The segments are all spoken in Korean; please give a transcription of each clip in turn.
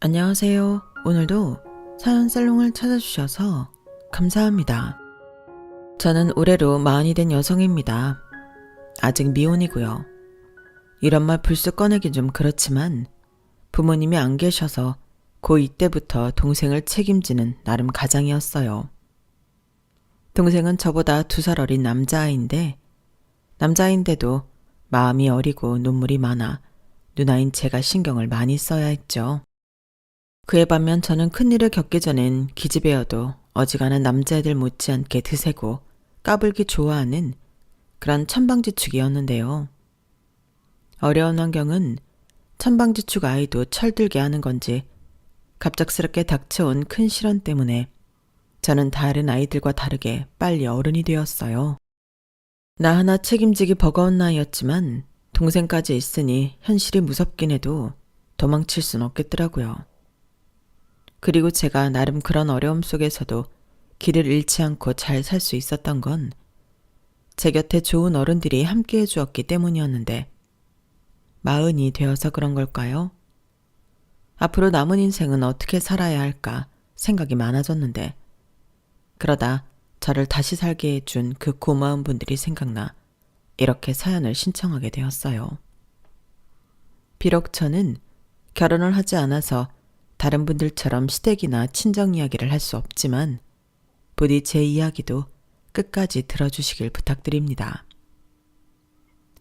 안녕하세요. 오늘도 사연 살롱을 찾아주셔서 감사합니다. 저는 올해로 40이 된 여성입니다. 아직 미혼이고요. 이런 말 불쑥 꺼내긴 좀 그렇지만 부모님이 안 계셔서 고2 때부터 동생을 책임지는 나름 가장이었어요. 동생은 저보다 2살 어린 남자아이인데도 마음이 어리고 눈물이 많아 누나인 제가 신경을 많이 써야 했죠. 그에 반면 저는 큰일을 겪기 전엔 기집애여도 어지간한 남자애들 못지않게 드세고 까불기 좋아하는 그런 천방지축이었는데요. 어려운 환경은 천방지축 아이도 철들게 하는 건지 갑작스럽게 닥쳐온 큰 시련 때문에 저는 다른 아이들과 다르게 빨리 어른이 되었어요. 나 하나 책임지기 버거운 나이였지만 동생까지 있으니 현실이 무섭긴 해도 도망칠 순 없겠더라고요. 그리고 제가 나름 그런 어려움 속에서도 길을 잃지 않고 잘 살 수 있었던 건 제 곁에 좋은 어른들이 함께해 주었기 때문이었는데 40이 되어서 그런 걸까요? 앞으로 남은 인생은 어떻게 살아야 할까 생각이 많아졌는데 그러다 저를 다시 살게 해준 그 고마운 분들이 생각나 이렇게 사연을 신청하게 되었어요. 비록 저는 결혼을 하지 않아서 다른 분들처럼 시댁이나 친정 이야기를 할 수 없지만 부디 제 이야기도 끝까지 들어주시길 부탁드립니다.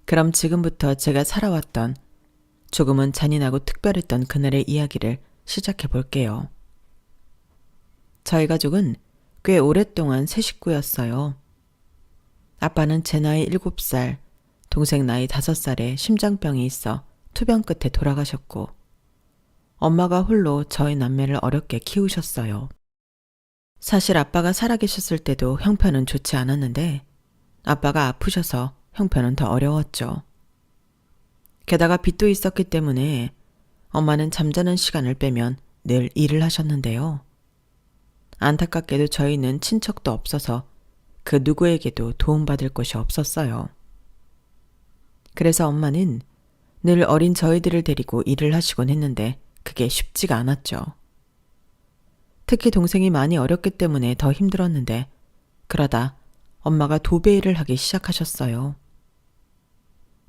그럼 지금부터 제가 살아왔던 조금은 잔인하고 특별했던 그날의 이야기를 시작해 볼게요. 저희 가족은 꽤 오랫동안 세 식구였어요. 아빠는 제 나이 7살, 동생 나이 5살에 심장병이 있어 투병 끝에 돌아가셨고 엄마가 홀로 저희 남매를 어렵게 키우셨어요. 사실 아빠가 살아계셨을 때도 형편은 좋지 않았는데 아빠가 아프셔서 형편은 더 어려웠죠. 게다가 빚도 있었기 때문에 엄마는 잠자는 시간을 빼면 늘 일을 하셨는데요. 안타깝게도 저희는 친척도 없어서 그 누구에게도 도움받을 곳이 없었어요. 그래서 엄마는 늘 어린 저희들을 데리고 일을 하시곤 했는데 그게 쉽지가 않았죠. 특히 동생이 많이 어렸기 때문에 더 힘들었는데 그러다 엄마가 도배 일을 하기 시작하셨어요.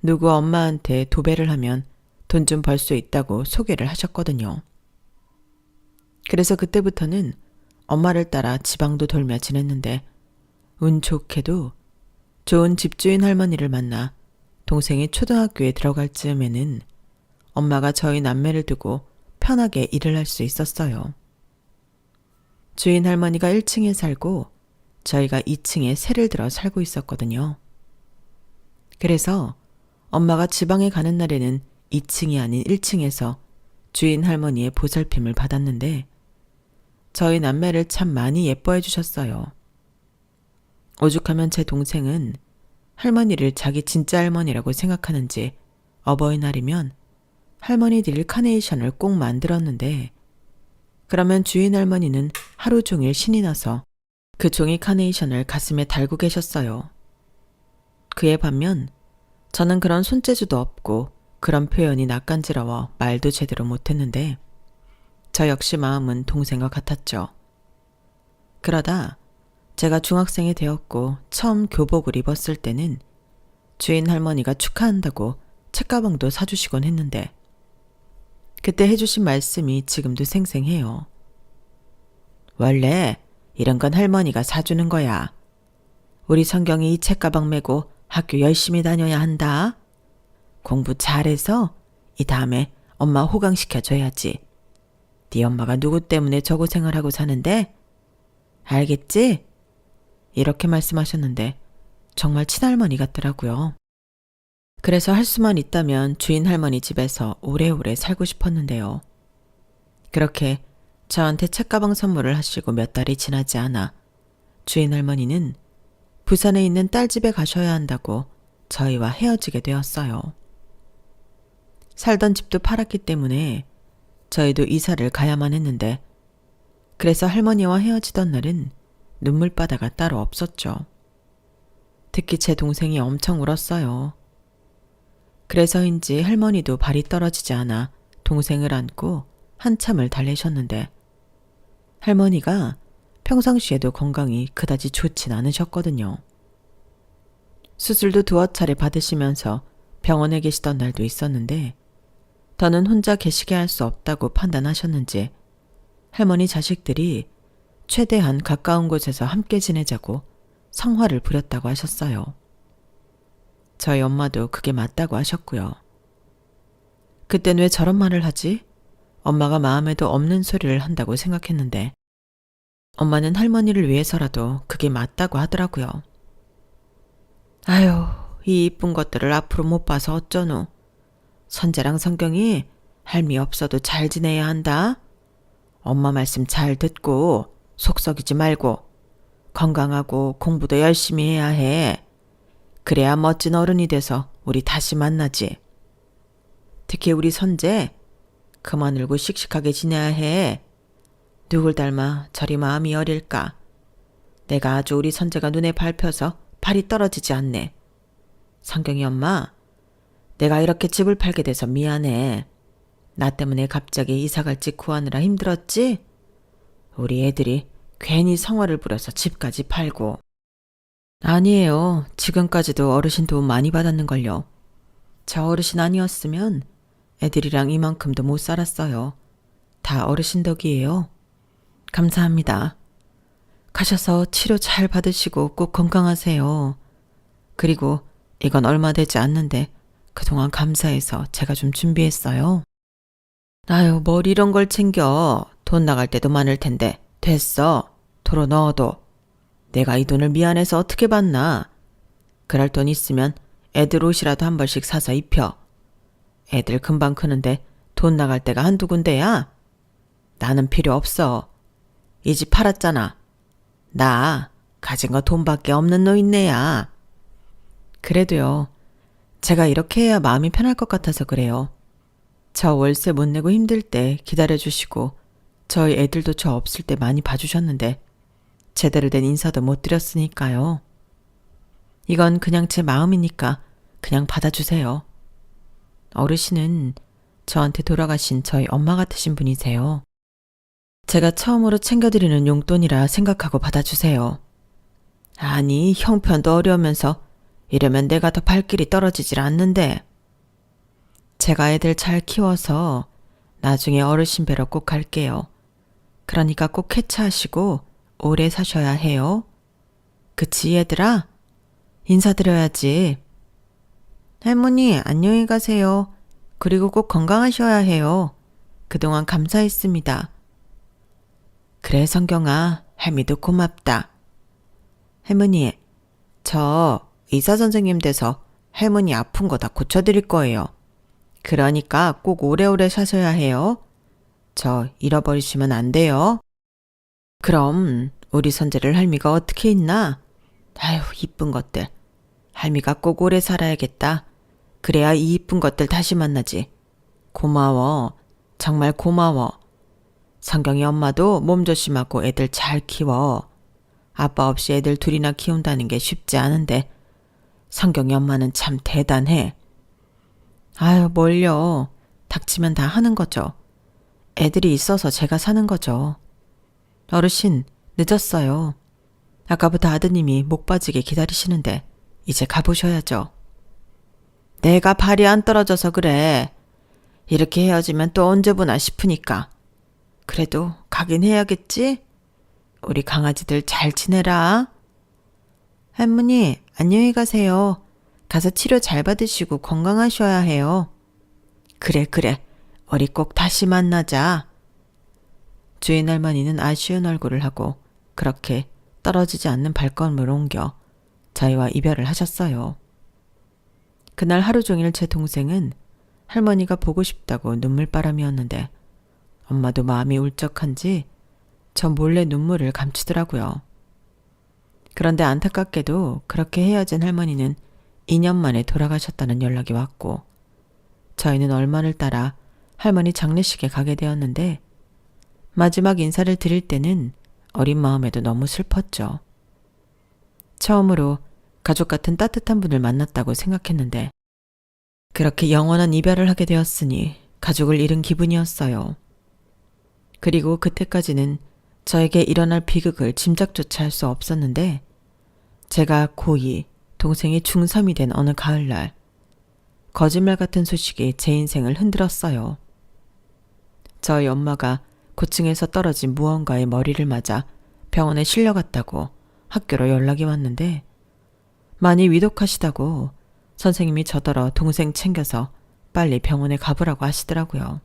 누구 엄마한테 도배를 하면 돈 좀 벌 수 있다고 소개를 하셨거든요. 그래서 그때부터는 엄마를 따라 지방도 돌며 지냈는데 운 좋게도 좋은 집주인 할머니를 만나 동생이 초등학교에 들어갈 즈음에는 엄마가 저희 남매를 두고 편하게 일을 할 수 있었어요. 주인 할머니가 1층에 살고 저희가 2층에 세를 들어 살고 있었거든요. 그래서 엄마가 지방에 가는 날에는 2층이 아닌 1층에서 주인 할머니의 보살핌을 받았는데 저희 남매를 참 많이 예뻐해 주셨어요. 오죽하면 제 동생은 할머니를 자기 진짜 할머니라고 생각하는지 어버이날이면 할머니 드릴 카네이션을 꼭 만들었는데 그러면 주인 할머니는 하루 종일 신이 나서 그 종이 카네이션을 가슴에 달고 계셨어요. 그에 반면 저는 그런 손재주도 없고 그런 표현이 낯간지러워 말도 제대로 못했는데 저 역시 마음은 동생과 같았죠. 그러다 제가 중학생이 되었고 처음 교복을 입었을 때는 주인 할머니가 축하한다고 책가방도 사주시곤 했는데 그때 해주신 말씀이 지금도 생생해요. 원래 이런 건 할머니가 사주는 거야. 우리 성경이 이 책가방 메고 학교 열심히 다녀야 한다. 공부 잘해서 이 다음에 엄마 호강시켜줘야지. 네 엄마가 누구 때문에 저 고생을 하고 사는데? 알겠지? 이렇게 말씀하셨는데 정말 친할머니 같더라고요. 그래서 할 수만 있다면 주인 할머니 집에서 오래오래 살고 싶었는데요. 그렇게 저한테 책가방 선물을 하시고 몇 달이 지나지 않아 주인 할머니는 부산에 있는 딸 집에 가셔야 한다고 저희와 헤어지게 되었어요. 살던 집도 팔았기 때문에 저희도 이사를 가야만 했는데 그래서 할머니와 헤어지던 날은 눈물바다가 따로 없었죠. 특히 제 동생이 엄청 울었어요. 그래서인지 할머니도 발이 떨어지지 않아 동생을 안고 한참을 달래셨는데 할머니가 평상시에도 건강이 그다지 좋진 않으셨거든요. 수술도 두어 차례 받으시면서 병원에 계시던 날도 있었는데 더는 혼자 계시게 할 수 없다고 판단하셨는지 할머니 자식들이 최대한 가까운 곳에서 함께 지내자고 성화를 부렸다고 하셨어요. 저희 엄마도 그게 맞다고 하셨고요. 그땐 왜 저런 말을 하지? 엄마가 마음에도 없는 소리를 한다고 생각했는데 엄마는 할머니를 위해서라도 그게 맞다고 하더라고요. 아유, 이 이쁜 것들을 앞으로 못 봐서 어쩌노. 선재랑 성경이 할미 없어도 잘 지내야 한다. 엄마 말씀 잘 듣고 속 썩이지 말고 건강하고 공부도 열심히 해야 해. 그래야 멋진 어른이 돼서 우리 다시 만나지. 특히 우리 선재 그만 울고 씩씩하게 지내야 해. 누굴 닮아 저리 마음이 어릴까. 내가 아주 우리 선재가 눈에 밟혀서 발이 떨어지지 않네. 성경이 엄마, 내가 이렇게 집을 팔게 돼서 미안해. 나 때문에 갑자기 이사갈 집 구하느라 힘들었지? 우리 애들이 괜히 성화를 부려서 집까지 팔고. 아니에요. 지금까지도 어르신 도움 많이 받았는걸요. 저 어르신 아니었으면 애들이랑 이만큼도 못 살았어요. 다 어르신 덕이에요. 감사합니다. 가셔서 치료 잘 받으시고 꼭 건강하세요. 그리고 이건 얼마 되지 않는데 그동안 감사해서 제가 좀 준비했어요. 아유, 뭘 이런 걸 챙겨. 돈 나갈 때도 많을 텐데. 됐어. 도로 넣어도. 내가 이 돈을 미안해서 어떻게 받나. 그럴 돈 있으면 애들 옷이라도 한 벌씩 사서 입혀. 애들 금방 크는데 돈 나갈 때가 한두 군데야. 나는 필요 없어. 이 집 팔았잖아. 나 가진 거 돈밖에 없는 노인네야. 그래도요. 제가 이렇게 해야 마음이 편할 것 같아서 그래요. 저 월세 못 내고 힘들 때 기다려주시고 저희 애들도 저 없을 때 많이 봐주셨는데 제대로 된 인사도 못 드렸으니까요. 이건 그냥 제 마음이니까 그냥 받아주세요. 어르신은 저한테 돌아가신 저희 엄마 같으신 분이세요. 제가 처음으로 챙겨드리는 용돈이라 생각하고 받아주세요. 아니, 형편도 어려우면서 이러면 내가 더 발길이 떨어지질 않는데. 제가 애들 잘 키워서 나중에 어르신 뵈러 꼭 갈게요. 그러니까 꼭 쾌차하시고 오래 사셔야 해요. 그치 얘들아? 인사드려야지. 할머니 안녕히 가세요. 그리고 꼭 건강하셔야 해요. 그동안 감사했습니다. 그래 성경아, 할미도 고맙다. 할머니, 저 의사 선생님 돼서 할머니 아픈 거 다 고쳐드릴 거예요. 그러니까 꼭 오래오래 사셔야 해요. 저 잃어버리시면 안 돼요. 그럼 우리 선재를 할미가 어떻게 있나? 아휴, 이쁜 것들. 할미가 꼭 오래 살아야겠다. 그래야 이 이쁜 것들 다시 만나지. 고마워. 정말 고마워. 성경이 엄마도 몸 조심하고 애들 잘 키워. 아빠 없이 애들 둘이나 키운다는 게 쉽지 않은데 성경이 엄마는 참 대단해. 아유, 뭘요. 닥치면 다 하는 거죠. 애들이 있어서 제가 사는 거죠. 어르신, 늦었어요. 아까부터 아드님이 목 빠지게 기다리시는데 이제 가보셔야죠. 내가 발이 안 떨어져서 그래. 이렇게 헤어지면 또 언제 보나 싶으니까. 그래도 가긴 해야겠지? 우리 강아지들 잘 지내라. 할머니, 안녕히 가세요. 가서 치료 잘 받으시고 건강하셔야 해요. 그래, 그래. 우리 꼭 다시 만나자. 주인 할머니는 아쉬운 얼굴을 하고 그렇게 떨어지지 않는 발걸음을 옮겨 저희와 이별을 하셨어요. 그날 하루 종일 제 동생은 할머니가 보고 싶다고 눈물바람이었는데 엄마도 마음이 울적한지 저 몰래 눈물을 감추더라고요. 그런데 안타깝게도 그렇게 헤어진 할머니는 2년 만에 돌아가셨다는 연락이 왔고 저희는 얼마를 따라 할머니 장례식에 가게 되었는데 마지막 인사를 드릴 때는 어린 마음에도 너무 슬펐죠. 처음으로 가족 같은 따뜻한 분을 만났다고 생각했는데 그렇게 영원한 이별을 하게 되었으니 가족을 잃은 기분이었어요. 그리고 그때까지는 저에게 일어날 비극을 짐작조차 할 수 없었는데 제가 고2, 동생이 중3이 된 어느 가을날 거짓말 같은 소식이 제 인생을 흔들었어요. 저희 엄마가 고층에서 떨어진 무언가에 머리를 맞아 병원에 실려갔다고 학교로 연락이 왔는데 많이 위독하시다고 선생님이 저더러 동생 챙겨서 빨리 병원에 가보라고 하시더라고요.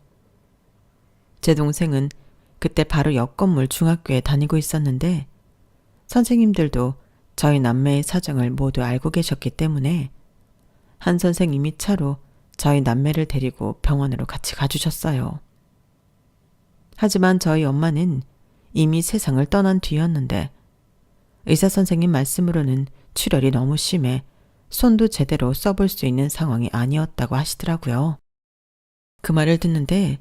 제 동생은 그때 바로 옆 건물 중학교에 다니고 있었는데 선생님들도 저희 남매의 사정을 모두 알고 계셨기 때문에 한 선생님이 차로 저희 남매를 데리고 병원으로 같이 가주셨어요. 하지만 저희 엄마는 이미 세상을 떠난 뒤였는데 의사 선생님 말씀으로는 출혈이 너무 심해 손도 제대로 써볼 수 있는 상황이 아니었다고 하시더라고요. 그 말을 듣는데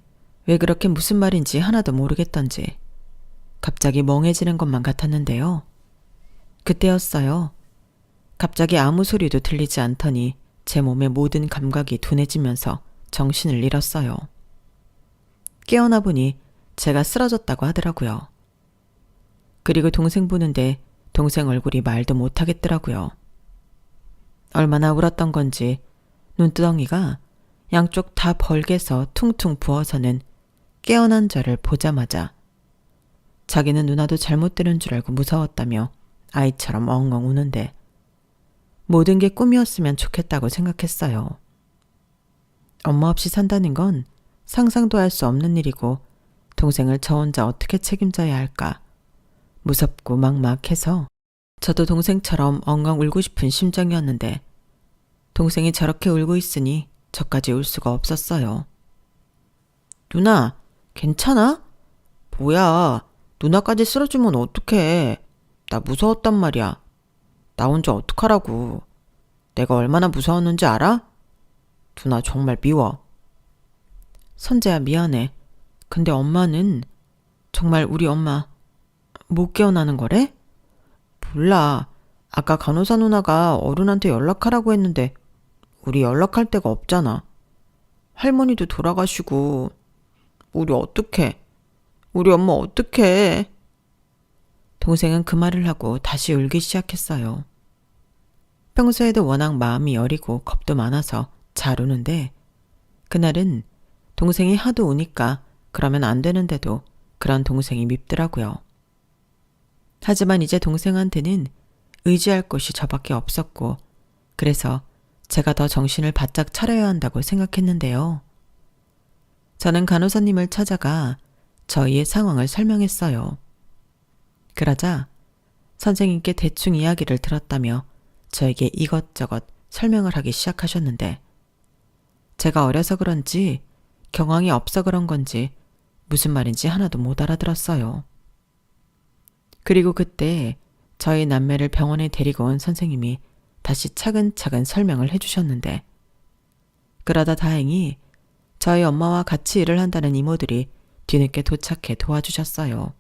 왜 그렇게 무슨 말인지 하나도 모르겠던지 갑자기 멍해지는 것만 같았는데요. 그때였어요. 갑자기 아무 소리도 들리지 않더니 제 몸의 모든 감각이 둔해지면서 정신을 잃었어요. 깨어나 보니 제가 쓰러졌다고 하더라고요. 그리고 동생 보는데 동생 얼굴이 말도 못하겠더라고요. 얼마나 울었던 건지 눈두덩이가 양쪽 다 벌게서 퉁퉁 부어서는 깨어난 저를 보자마자 자기는 누나도 잘못 들은 줄 알고 무서웠다며 아이처럼 엉엉 우는데 모든 게 꿈이었으면 좋겠다고 생각했어요. 엄마 없이 산다는 건 상상도 할 수 없는 일이고 동생을 저 혼자 어떻게 책임져야 할까 무섭고 막막해서 저도 동생처럼 엉엉 울고 싶은 심정이었는데 동생이 저렇게 울고 있으니 저까지 울 수가 없었어요. 누나, 괜찮아? 뭐야, 누나까지 쓰러지면 어떡해. 나 무서웠단 말이야. 나 혼자 어떡하라고. 내가 얼마나 무서웠는지 알아? 누나 정말 미워. 선재야, 미안해. 근데 엄마는 정말 우리 엄마 못 깨어나는 거래? 몰라. 아까 간호사 누나가 어른한테 연락하라고 했는데 우리 연락할 데가 없잖아. 할머니도 돌아가시고 우리 어떡해. 우리 엄마 어떡해. 동생은 그 말을 하고 다시 울기 시작했어요. 평소에도 워낙 마음이 여리고 겁도 많아서 잘 우는데 그날은 동생이 하도 우니까 그러면 안 되는데도 그런 동생이 밉더라고요. 하지만 이제 동생한테는 의지할 곳이 저밖에 없었고 그래서 제가 더 정신을 바짝 차려야 한다고 생각했는데요. 저는 간호사님을 찾아가 저희의 상황을 설명했어요. 그러자 선생님께 대충 이야기를 들었다며 저에게 이것저것 설명을 하기 시작하셨는데 제가 어려서 그런지 경황이 없어 그런 건지 무슨 말인지 하나도 못 알아들었어요. 그리고 그때 저희 남매를 병원에 데리고 온 선생님이 다시 차근차근 설명을 해주셨는데 그러다 다행히 저희 엄마와 같이 일을 한다는 이모들이 뒤늦게 도착해 도와주셨어요.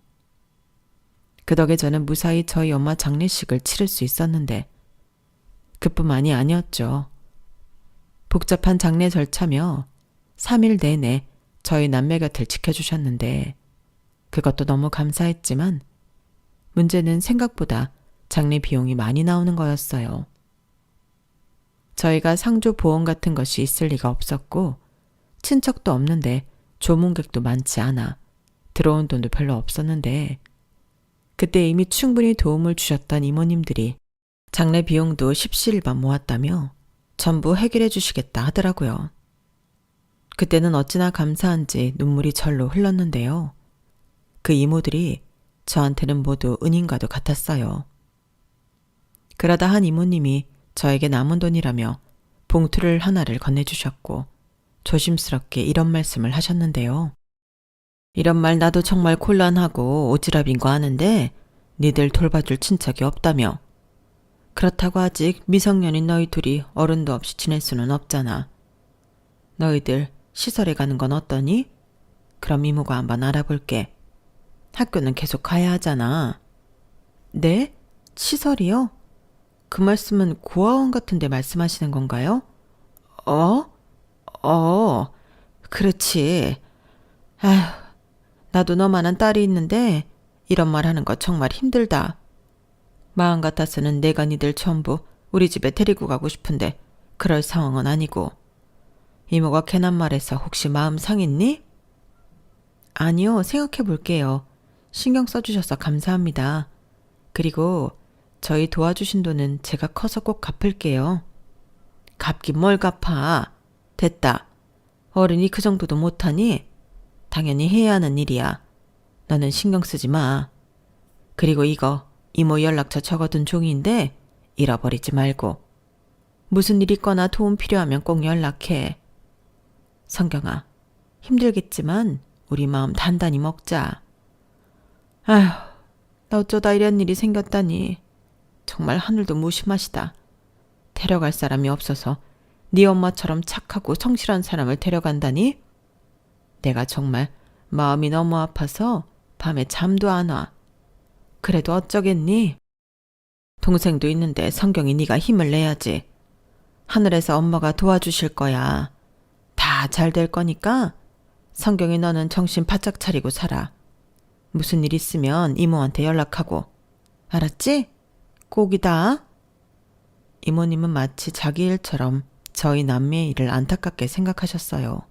그 덕에 저는 무사히 저희 엄마 장례식을 치를 수 있었는데 그뿐만이 아니었죠. 복잡한 장례 절차며 3일 내내 저희 남매 곁을 지켜주셨는데 그것도 너무 감사했지만 문제는 생각보다 장례 비용이 많이 나오는 거였어요. 저희가 상조 보험 같은 것이 있을 리가 없었고 친척도 없는데 조문객도 많지 않아 들어온 돈도 별로 없었는데 그때 이미 충분히 도움을 주셨던 이모님들이 장례 비용도 십시일반 모았다며 전부 해결해 주시겠다 하더라고요. 그때는 어찌나 감사한지 눈물이 절로 흘렀는데요. 그 이모들이 저한테는 모두 은인과도 같았어요. 그러다 한 이모님이 저에게 남은 돈이라며 봉투를 하나를 건네주셨고 조심스럽게 이런 말씀을 하셨는데요. 이런 말 나도 정말 곤란하고 오지랖인 거 아는데 니들 돌봐줄 친척이 없다며. 그렇다고 아직 미성년인 너희 둘이 어른도 없이 지낼 수는 없잖아. 너희들 시설에 가는 건 어떠니? 그럼 이모가 한번 알아볼게. 학교는 계속 가야 하잖아. 네? 시설이요? 그 말씀은 고아원 같은 데 말씀하시는 건가요? 그렇지. 아휴, 나도 너만한 딸이 있는데 이런 말 하는 거 정말 힘들다. 마음 같아서는 내가 니들 전부 우리 집에 데리고 가고 싶은데 그럴 상황은 아니고. 이모가 괜한 말해서 혹시 마음 상했니? 아니요, 생각해 볼게요. 신경 써주셔서 감사합니다. 그리고 저희 도와주신 돈은 제가 커서 꼭 갚을게요. 갚긴 뭘 갚아. 됐다. 어른이 그 정도도 못하니? 당연히 해야 하는 일이야. 너는 신경 쓰지 마. 그리고 이거 이모 연락처 적어둔 종이인데 잃어버리지 말고. 무슨 일 있거나 도움 필요하면 꼭 연락해. 성경아, 힘들겠지만 우리 마음 단단히 먹자. 아휴, 나 어쩌다 이런 일이 생겼다니. 정말 하늘도 무심하시다. 데려갈 사람이 없어서 네 엄마처럼 착하고 성실한 사람을 데려간다니? 내가 정말 마음이 너무 아파서 밤에 잠도 안 와. 그래도 어쩌겠니? 동생도 있는데 성경이 네가 힘을 내야지. 하늘에서 엄마가 도와주실 거야. 다 잘 될 거니까 성경이 너는 정신 바짝 차리고 살아. 무슨 일 있으면 이모한테 연락하고. 알았지? 꼭이다. 이모님은 마치 자기 일처럼 저희 남매의 일을 안타깝게 생각하셨어요.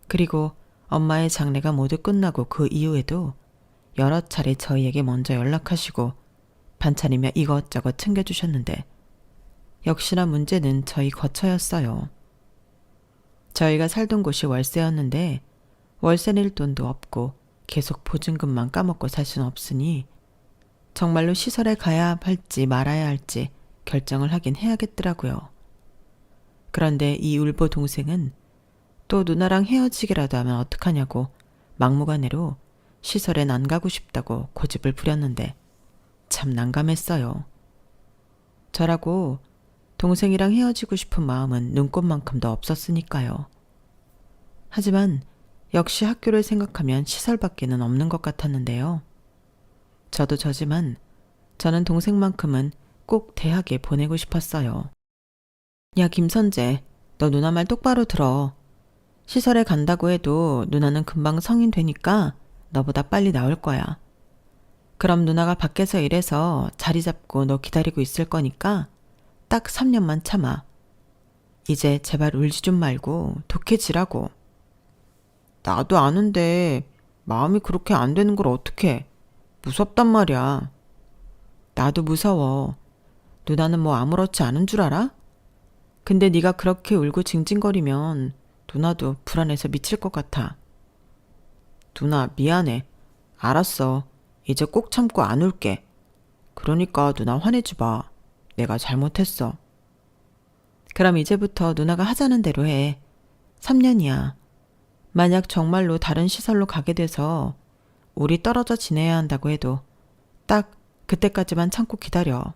그리고 엄마의 장례가 모두 끝나고 그 이후에도 여러 차례 저희에게 먼저 연락하시고 반찬이며 이것저것 챙겨주셨는데 역시나 문제는 저희 거처였어요. 저희가 살던 곳이 월세였는데 월세 낼 돈도 없고 계속 보증금만 까먹고 살 수는 없으니 정말로 시설에 가야 할지 말아야 할지 결정을 하긴 해야겠더라고요. 그런데 이 울보 동생은 또 누나랑 헤어지기라도 하면 어떡하냐고 막무가내로 시설엔 안 가고 싶다고 고집을 부렸는데 참 난감했어요. 저라고 동생이랑 헤어지고 싶은 마음은 눈꽃만큼도 없었으니까요. 하지만 역시 학교를 생각하면 시설밖에는 없는 것 같았는데요. 저도 저지만 저는 동생만큼은 꼭 대학에 보내고 싶었어요. 야, 김선재, 너 누나 말 똑바로 들어. 시설에 간다고 해도 누나는 금방 성인 되니까 너보다 빨리 나올 거야. 그럼 누나가 밖에서 일해서 자리 잡고 너 기다리고 있을 거니까 딱 3년만 참아. 이제 제발 울지 좀 말고 독해지라고. 나도 아는데 마음이 그렇게 안 되는 걸 어떡해. 무섭단 말이야. 나도 무서워. 누나는 뭐 아무렇지 않은 줄 알아? 근데 네가 그렇게 울고 징징거리면 누나도 불안해서 미칠 것 같아. 누나 미안해. 알았어. 이제 꼭 참고 안 울게. 그러니까 누나 화내지 마. 내가 잘못했어. 그럼 이제부터 누나가 하자는 대로 해. 3년이야. 만약 정말로 다른 시설로 가게 돼서 우리 떨어져 지내야 한다고 해도 딱 그때까지만 참고 기다려.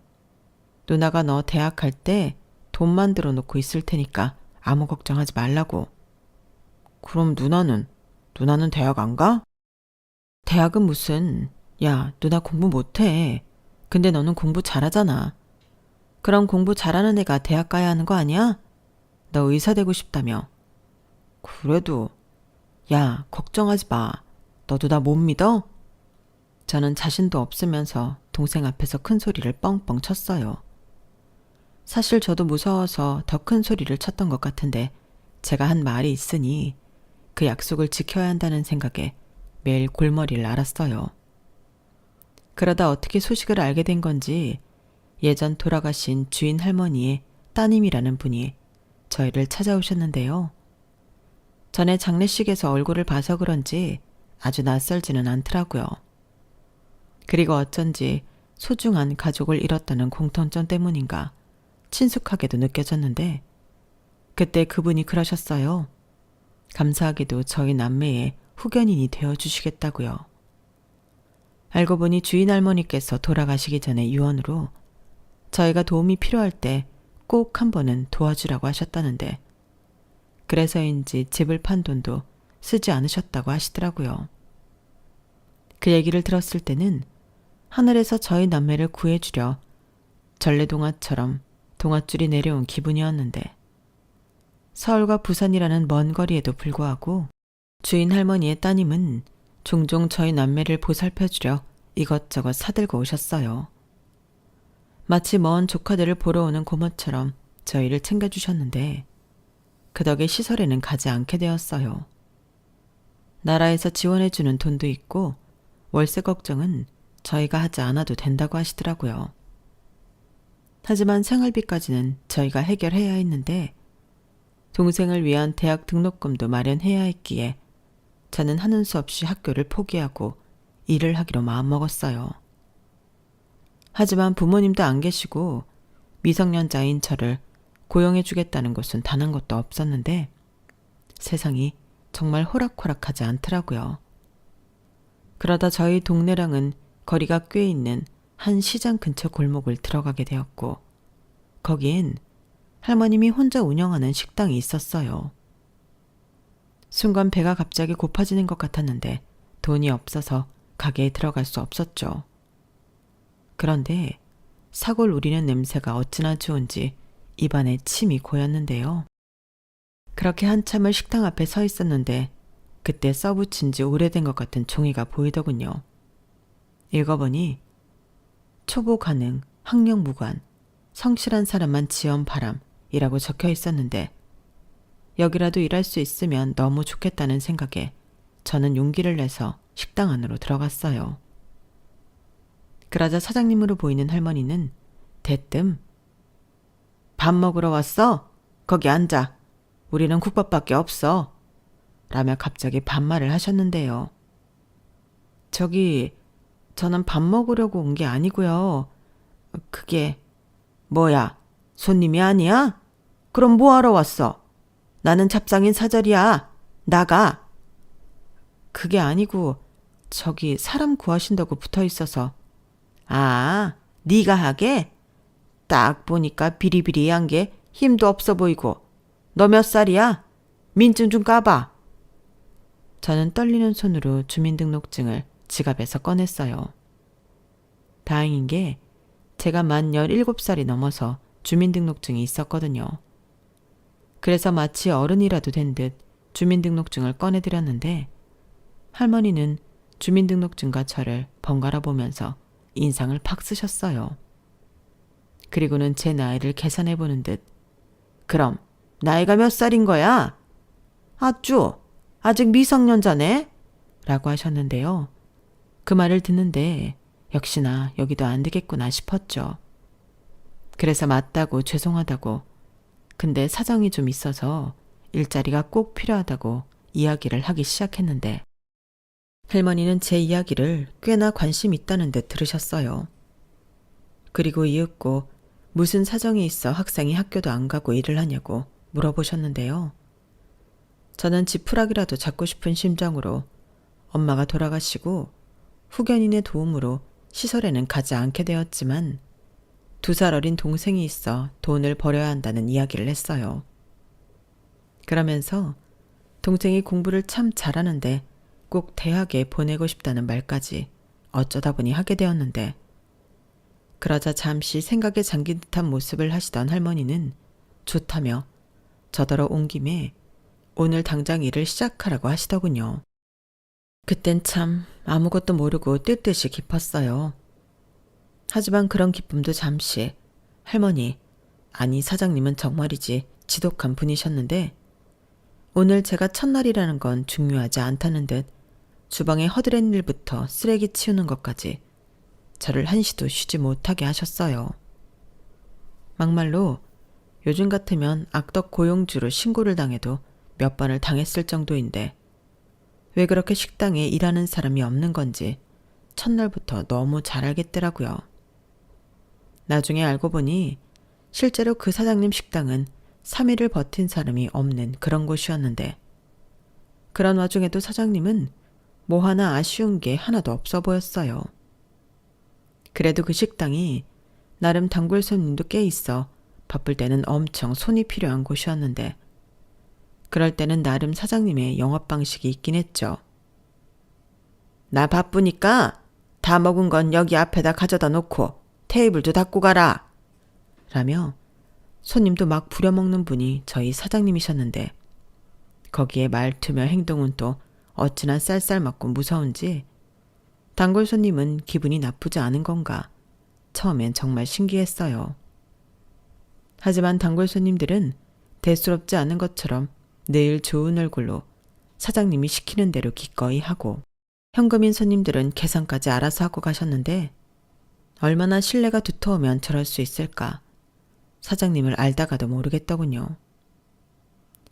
누나가 너 대학 갈 때 돈 만들어 놓고 있을 테니까 아무 걱정하지 말라고. 그럼 누나는 대학 안 가? 대학은 무슨. 야, 누나 공부 못해. 근데 너는 공부 잘하잖아. 그럼 공부 잘하는 애가 대학 가야 하는 거 아니야? 너 의사 되고 싶다며. 그래도. 야, 걱정하지 마. 너도 나 못 믿어? 저는 자신도 없으면서 동생 앞에서 큰 소리를 뻥뻥 쳤어요. 사실 저도 무서워서 더 큰 소리를 쳤던 것 같은데 제가 한 말이 있으니 그 약속을 지켜야 한다는 생각에 매일 골머리를 앓았어요. 그러다 어떻게 소식을 알게 된 건지 예전 돌아가신 주인 할머니의 따님이라는 분이 저희를 찾아오셨는데요. 전에 장례식에서 얼굴을 봐서 그런지 아주 낯설지는 않더라고요. 그리고 어쩐지 소중한 가족을 잃었다는 공통점 때문인가 친숙하게도 느껴졌는데 그때 그분이 그러셨어요. 감사하게도 저희 남매의 후견인이 되어주시겠다고요. 알고 보니 주인 할머니께서 돌아가시기 전에 유언으로 저희가 도움이 필요할 때 꼭 한 번은 도와주라고 하셨다는데 그래서인지 집을 판 돈도 쓰지 않으셨다고 하시더라고요. 그 얘기를 들었을 때는 하늘에서 저희 남매를 구해주려 전래동화처럼 동화줄이 내려온 기분이었는데 서울과 부산이라는 먼 거리에도 불구하고 주인 할머니의 따님은 종종 저희 남매를 보살펴주려 이것저것 사들고 오셨어요. 마치 먼 조카들을 보러 오는 고모처럼 저희를 챙겨주셨는데 그 덕에 시설에는 가지 않게 되었어요. 나라에서 지원해주는 돈도 있고 월세 걱정은 저희가 하지 않아도 된다고 하시더라고요. 하지만 생활비까지는 저희가 해결해야 했는데 동생을 위한 대학 등록금도 마련해야 했기에 저는 하는 수 없이 학교를 포기하고 일을 하기로 마음먹었어요. 하지만 부모님도 안 계시고 미성년자인 저를 고용해주겠다는 곳은 단 한 곳도 없었는데 세상이 정말 호락호락하지 않더라고요. 그러다 저희 동네랑은 거리가 꽤 있는 한 시장 근처 골목을 들어가게 되었고 거기엔 할머님이 혼자 운영하는 식당이 있었어요. 순간 배가 갑자기 고파지는 것 같았는데 돈이 없어서 가게에 들어갈 수 없었죠. 그런데 사골 우리는 냄새가 어찌나 좋은지 입안에 침이 고였는데요. 그렇게 한참을 식당 앞에 서 있었는데 그때 써붙인 지 오래된 것 같은 종이가 보이더군요. 읽어보니 초보 가능, 학력 무관, 성실한 사람만 지원 바람이라고 적혀 있었는데 여기라도 일할 수 있으면 너무 좋겠다는 생각에 저는 용기를 내서 식당 안으로 들어갔어요. 그러자 사장님으로 보이는 할머니는 대뜸 밥 먹으러 왔어? 거기 앉아. 우리는 국밥밖에 없어. 라며 갑자기 반말을 하셨는데요. 저는 밥 먹으려고 온 게 아니고요. 그게 뭐야? 손님이 아니야? 그럼 뭐하러 왔어? 나는 잡상인 사절이야. 나가. 그게 아니고 사람 구하신다고 붙어 있어서. 아, 네가 하게? 딱 보니까 비리비리한 게 힘도 없어 보이고. 너 몇 살이야? 민증 좀 까봐. 저는 떨리는 손으로 주민등록증을 지갑에서 꺼냈어요. 다행인 게 제가 만 17살이 넘어서 주민등록증이 있었거든요. 그래서 마치 어른이라도 된 듯 주민등록증을 꺼내드렸는데 할머니는 주민등록증과 저를 번갈아 보면서 인상을 팍 쓰셨어요. 그리고는 제 나이를 계산해 보는 듯 그럼 나이가 몇 살인 거야? 아직 미성년자네? 라고 하셨는데요. 그 말을 듣는데 역시나 여기도 안 되겠구나 싶었죠. 그래서 맞다고 죄송하다고 근데 사정이 좀 있어서 일자리가 꼭 필요하다고 이야기를 하기 시작했는데 할머니는 제 이야기를 꽤나 관심 있다는 듯 들으셨어요. 그리고 이윽고 무슨 사정이 있어 학생이 학교도 안 가고 일을 하냐고 물어보셨는데요. 저는 지푸라기라도 잡고 싶은 심정으로 엄마가 돌아가시고 후견인의 도움으로 시설에는 가지 않게 되었지만 2살 어린 동생이 있어 돈을 벌여야 한다는 이야기를 했어요. 그러면서 동생이 공부를 참 잘하는데 꼭 대학에 보내고 싶다는 말까지 어쩌다 보니 하게 되었는데 그러자 잠시 생각에 잠긴 듯한 모습을 하시던 할머니는 좋다며 저더러 온 김에 오늘 당장 일을 시작하라고 하시더군요. 그땐 참 아무것도 모르고 뛸 듯이 기뻤어요. 하지만 그런 기쁨도 잠시 할머니, 아니 사장님은 정말이지 지독한 분이셨는데 오늘 제가 첫날이라는 건 중요하지 않다는 듯 주방에 허드렛 일부터 쓰레기 치우는 것까지 저를 한시도 쉬지 못하게 하셨어요. 막말로 요즘 같으면 악덕 고용주로 신고를 당해도 몇 번을 당했을 정도인데 왜 그렇게 식당에 일하는 사람이 없는 건지 첫날부터 너무 잘 알겠더라고요. 나중에 알고 보니 실제로 그 사장님 식당은 3일을 버틴 사람이 없는 그런 곳이었는데 그런 와중에도 사장님은 뭐 하나 아쉬운 게 하나도 없어 보였어요. 그래도 그 식당이 나름 단골 손님도 꽤 있어 바쁠 때는 엄청 손이 필요한 곳이었는데 그럴 때는 나름 사장님의 영업 방식이 있긴 했죠. 나 바쁘니까 다 먹은 건 여기 앞에다 가져다 놓고 테이블도 닦고 가라. 라며 손님도 막 부려먹는 분이 저희 사장님이셨는데 거기에 말투며 행동은 또 어찌나 쌀쌀맞고 무서운지 단골 손님은 기분이 나쁘지 않은 건가 처음엔 정말 신기했어요. 하지만 단골 손님들은 대수롭지 않은 것처럼 늘 좋은 얼굴로 사장님이 시키는 대로 기꺼이 하고 현금인 손님들은 계산까지 알아서 하고 가셨는데 얼마나 신뢰가 두터우면 저럴 수 있을까 사장님을 알다가도 모르겠더군요.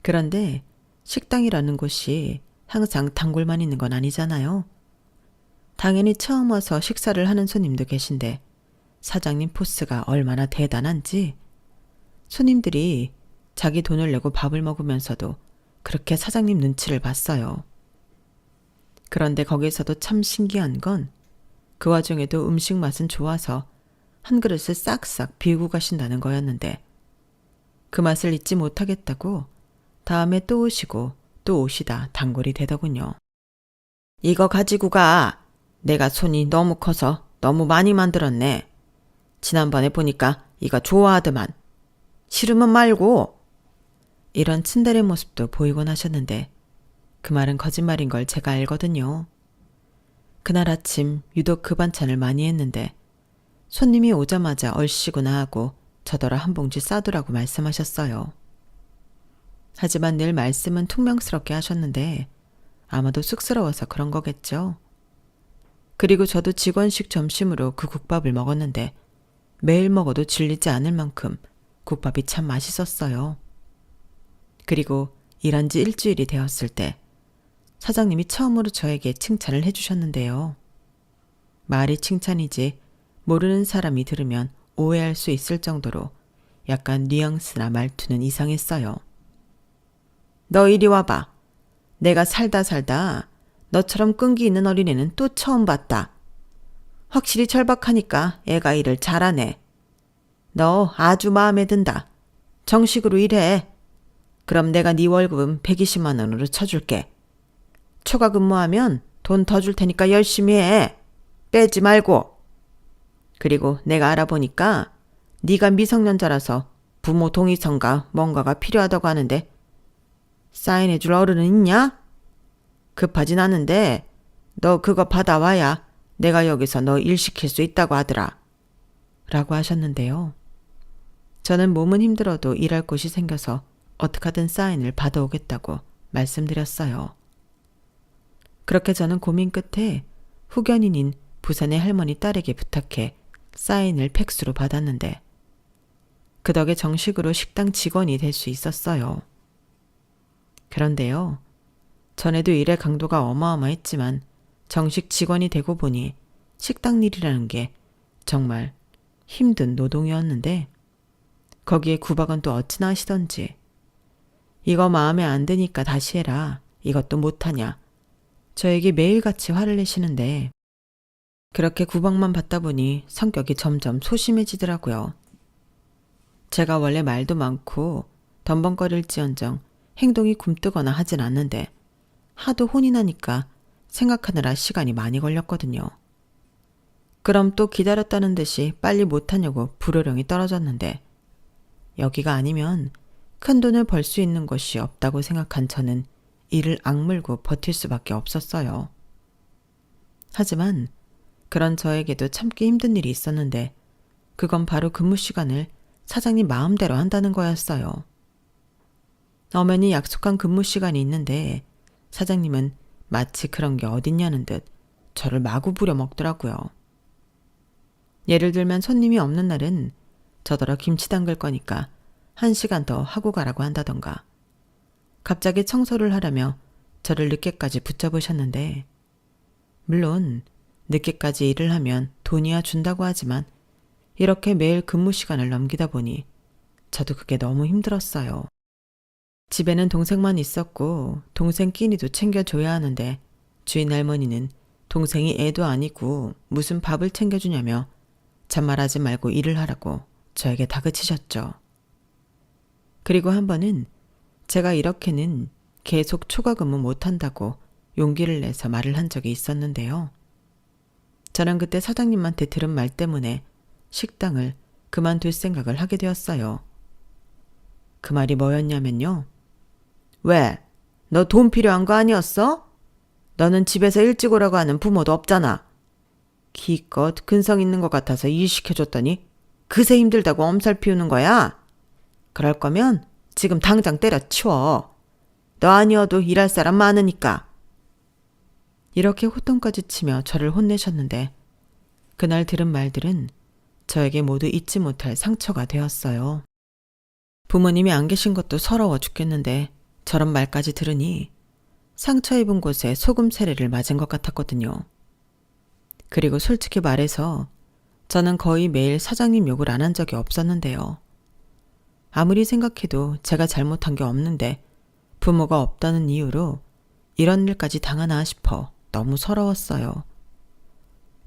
그런데 식당이라는 곳이 항상 단골만 있는 건 아니잖아요. 당연히 처음 와서 식사를 하는 손님도 계신데 사장님 포스가 얼마나 대단한지 손님들이 자기 돈을 내고 밥을 먹으면서도 그렇게 사장님 눈치를 봤어요. 그런데 거기서도 참 신기한 건 그 와중에도 음식 맛은 좋아서 한 그릇을 싹싹 비우고 가신다는 거였는데 그 맛을 잊지 못하겠다고 다음에 또 오시고 또 오시다 단골이 되더군요. 이거 가지고 가. 내가 손이 너무 커서 너무 많이 만들었네. 지난번에 보니까 이거 좋아하더만. 싫으면 말고. 이런 친달의 모습도 보이곤 하셨는데 그 말은 거짓말인 걸 제가 알거든요. 그날 아침 유독 그 반찬을 많이 했는데 손님이 오자마자 얼씨구나 하고 저더러 한 봉지 싸두라고 말씀하셨어요. 하지만 늘 말씀은 퉁명스럽게 하셨는데 아마도 쑥스러워서 그런 거겠죠. 그리고 저도 직원식 점심으로 그 국밥을 먹었는데 매일 먹어도 질리지 않을 만큼 국밥이 참 맛있었어요. 그리고 일한 지 일주일이 되었을 때 사장님이 처음으로 저에게 칭찬을 해주셨는데요. 말이 칭찬이지 모르는 사람이 들으면 오해할 수 있을 정도로 약간 뉘앙스나 말투는 이상했어요. 너 이리 와봐. 내가 살다 너처럼 끈기 있는 어린애는 또 처음 봤다. 확실히 절박하니까 애가 일을 잘하네. 너 아주 마음에 든다. 정식으로 일해. 그럼 내가 네 월급은 120만 원으로 쳐줄게. 초과 근무하면 돈 더 줄 테니까 열심히 해. 빼지 말고. 그리고 내가 알아보니까 네가 미성년자라서 부모 동의서인가 뭔가가 필요하다고 하는데 사인해줄 어른은 있냐? 급하진 않은데 너 그거 받아와야 내가 여기서 너 일 시킬 수 있다고 하더라. 라고 하셨는데요. 저는 몸은 힘들어도 일할 곳이 생겨서 어떻게든 사인을 받아오겠다고 말씀드렸어요. 그렇게 저는 고민 끝에 후견인인 부산의 할머니 딸에게 부탁해 사인을 팩스로 받았는데 그 덕에 정식으로 식당 직원이 될 수 있었어요. 그런데요. 전에도 일의 강도가 어마어마했지만 정식 직원이 되고 보니 식당 일이라는 게 정말 힘든 노동이었는데 거기에 구박은 또 어찌나 하시던지 이거 마음에 안 드니까 다시 해라. 이것도 못하냐. 저에게 매일같이 화를 내시는데 그렇게 구박만 받다 보니 성격이 점점 소심해지더라고요. 제가 원래 말도 많고 덤벙거릴지언정 행동이 굼뜨거나 하진 않는데 하도 혼이 나니까 생각하느라 시간이 많이 걸렸거든요. 그럼 또 기다렸다는 듯이 빨리 못하냐고 불호령이 떨어졌는데 여기가 아니면 큰돈을 벌 수 있는 곳이 없다고 생각한 저는 이를 악물고 버틸 수밖에 없었어요. 하지만 그런 저에게도 참기 힘든 일이 있었는데 그건 바로 근무 시간을 사장님 마음대로 한다는 거였어요. 엄연히 약속한 근무 시간이 있는데 사장님은 마치 그런 게 어딨냐는 듯 저를 마구 부려먹더라고요. 예를 들면 손님이 없는 날은 저더러 김치 담글 거니까 1시간 더 하고 가라고 한다던가 갑자기 청소를 하라며 저를 늦게까지 붙잡으셨는데 물론 늦게까지 일을 하면 돈이야 준다고 하지만 이렇게 매일 근무 시간을 넘기다 보니 저도 그게 너무 힘들었어요. 집에는 동생만 있었고 동생 끼니도 챙겨줘야 하는데 주인 할머니는 동생이 애도 아니고 무슨 밥을 챙겨주냐며 잔말하지 말고 일을 하라고 저에게 다그치셨죠. 그리고 한 번은 제가 이렇게는 계속 초과 근무 못한다고 용기를 내서 말을 한 적이 있었는데요. 저는 그때 사장님한테 들은 말 때문에 식당을 그만둘 생각을 하게 되었어요. 그 말이 뭐였냐면요. 왜? 너 돈 필요한 거 아니었어? 너는 집에서 일찍 오라고 하는 부모도 없잖아. 기껏 근성 있는 것 같아서 일 시켜줬더니 그새 힘들다고 엄살 피우는 거야? 그럴 거면 지금 당장 때려치워. 너 아니어도 일할 사람 많으니까. 이렇게 호통까지 치며 저를 혼내셨는데 그날 들은 말들은 저에게 모두 잊지 못할 상처가 되었어요. 부모님이 안 계신 것도 서러워 죽겠는데 저런 말까지 들으니 상처 입은 곳에 소금 세례를 맞은 것 같았거든요. 그리고 솔직히 말해서 저는 거의 매일 사장님 욕을 안 한 적이 없었는데요. 아무리 생각해도 제가 잘못한 게 없는데 부모가 없다는 이유로 이런 일까지 당하나 싶어 너무 서러웠어요.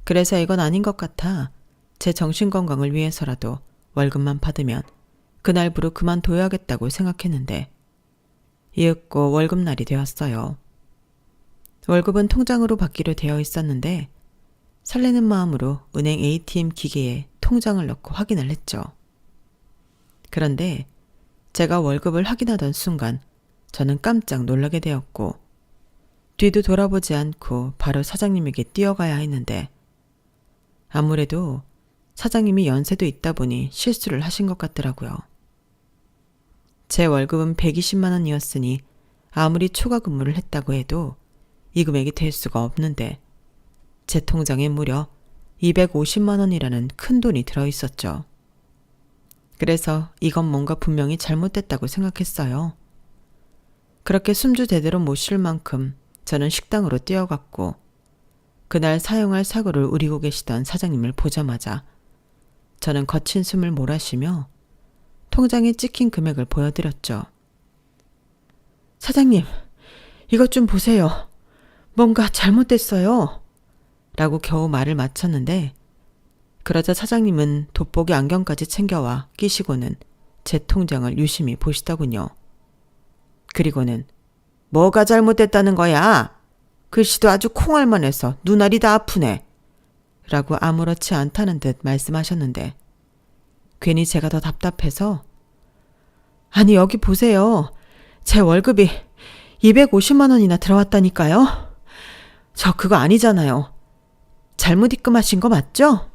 그래서 이건 아닌 것 같아 제 정신건강을 위해서라도 월급만 받으면 그날부로 그만둬야겠다고 생각했는데 이윽고 월급날이 되었어요. 월급은 통장으로 받기로 되어 있었는데 설레는 마음으로 은행 ATM 기계에 통장을 넣고 확인을 했죠. 그런데 제가 월급을 확인하던 순간 저는 깜짝 놀라게 되었고 뒤도 돌아보지 않고 바로 사장님에게 뛰어가야 했는데 아무래도 사장님이 연세도 있다 보니 실수를 하신 것 같더라고요. 제 월급은 120만 원이었으니 아무리 초과 근무를 했다고 해도 이 금액이 될 수가 없는데 제 통장에 무려 250만 원이라는 큰 돈이 들어있었죠. 그래서 이건 뭔가 분명히 잘못됐다고 생각했어요. 그렇게 숨주대대로 못 쉴 만큼 저는 식당으로 뛰어갔고 그날 사용할 사고를 우리고 계시던 사장님을 보자마자 저는 거친 숨을 몰아쉬며 통장에 찍힌 금액을 보여드렸죠. 사장님, 이것 좀 보세요. 뭔가 잘못됐어요. 라고 겨우 말을 마쳤는데 그러자 사장님은 돋보기 안경까지 챙겨와 끼시고는 제 통장을 유심히 보시더군요. 그리고는 뭐가 잘못됐다는 거야? 글씨도 아주 콩알만해서 눈알이 다 아프네. 라고 아무렇지 않다는 듯 말씀하셨는데 괜히 제가 더 답답해서 아니 여기 보세요. 제 월급이 250만 원이나 들어왔다니까요. 저 그거 아니잖아요. 잘못 입금하신 거 맞죠?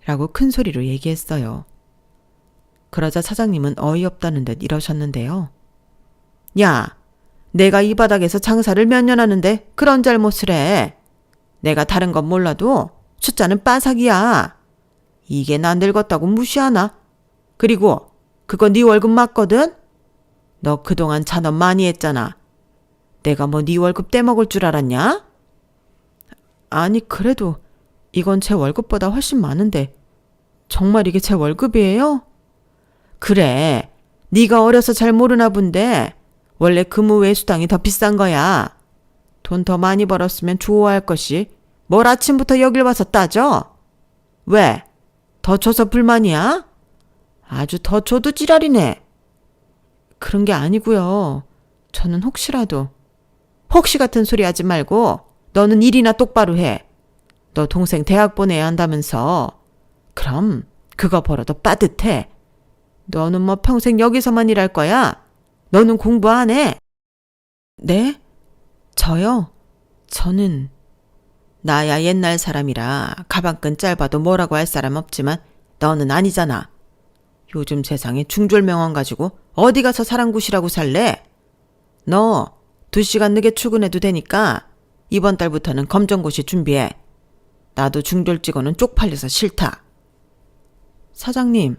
라고 큰 소리로 얘기했어요. 그러자 사장님은 어이없다는 듯 이러셨는데요. 야, 내가 이 바닥에서 장사를 몇 년 하는데 그런 잘못을 해. 내가 다른 건 몰라도 숫자는 빠삭이야. 이게 나 늙었다고 무시하나? 그리고 그거 네 월급 맞거든? 너 그동안 잔업 많이 했잖아. 내가 뭐 네 월급 떼먹을 줄 알았냐? 아니 그래도 이건 제 월급보다 훨씬 많은데 정말 이게 제 월급이에요? 그래, 네가 어려서 잘 모르나 본데 원래 근무 외 수당이 더 비싼 거야. 돈 더 많이 벌었으면 좋아할 것이 뭘 아침부터 여길 와서 따져? 왜? 더 줘서 불만이야? 아주 더 줘도 지랄이네. 그런 게 아니고요. 저는 혹시라도 혹시 같은 소리 하지 말고 너는 일이나 똑바로 해. 너 동생 대학 보내야 한다면서. 그럼 그거 벌어도 빠듯해. 너는 뭐 평생 여기서만 일할 거야? 너는 공부 안 해? 네? 저요? 저는 나야 옛날 사람이라 가방끈 짧아도 뭐라고 할 사람 없지만 너는 아니잖아. 요즘 세상에 중졸명언 가지고 어디 가서 사랑굿이라고 살래? 너 2시간 늦게 출근해도 되니까 이번 달부터는 검정고시 준비해. 나도 중졸 직원은 쪽팔려서 싫다. 사장님,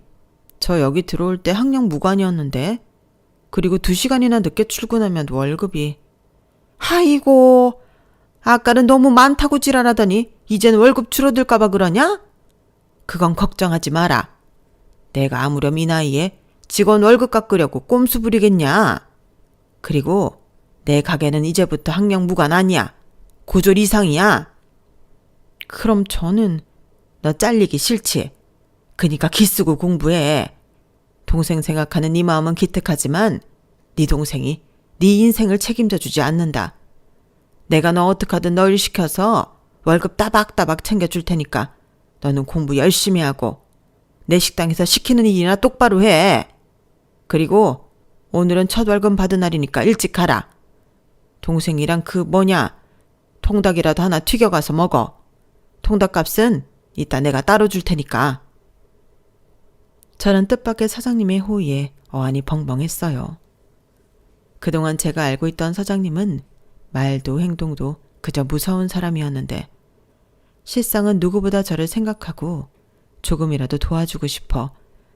저 여기 들어올 때 학령 무관이었는데 그리고 2시간이나 늦게 출근하면 월급이 아이고, 아까는 너무 많다고 지랄하더니 이젠 월급 줄어들까 봐 그러냐? 그건 걱정하지 마라. 내가 아무렴 이 나이에 직원 월급 깎으려고 꼼수 부리겠냐? 그리고 내 가게는 이제부터 학령 무관 아니야. 고졸 이상이야. 그럼 저는 너 잘리기 싫지? 그니까 기쓰고 공부해. 동생 생각하는 네 마음은 기특하지만 네 동생이 네 인생을 책임져 주지 않는다. 내가 너 어떡하든 너 일 시켜서 월급 따박따박 챙겨줄 테니까 너는 공부 열심히 하고 내 식당에서 시키는 일이나 똑바로 해. 그리고 오늘은 첫 월급 받은 날이니까 일찍 가라. 동생이랑 그 뭐냐 통닭이라도 하나 튀겨가서 먹어. 통닭값은 이따 내가 따로 줄 테니까. 저는 뜻밖의 사장님의 호의에 어안이 벙벙했어요. 그동안 제가 알고 있던 사장님은 말도 행동도 그저 무서운 사람이었는데 실상은 누구보다 저를 생각하고 조금이라도 도와주고 싶어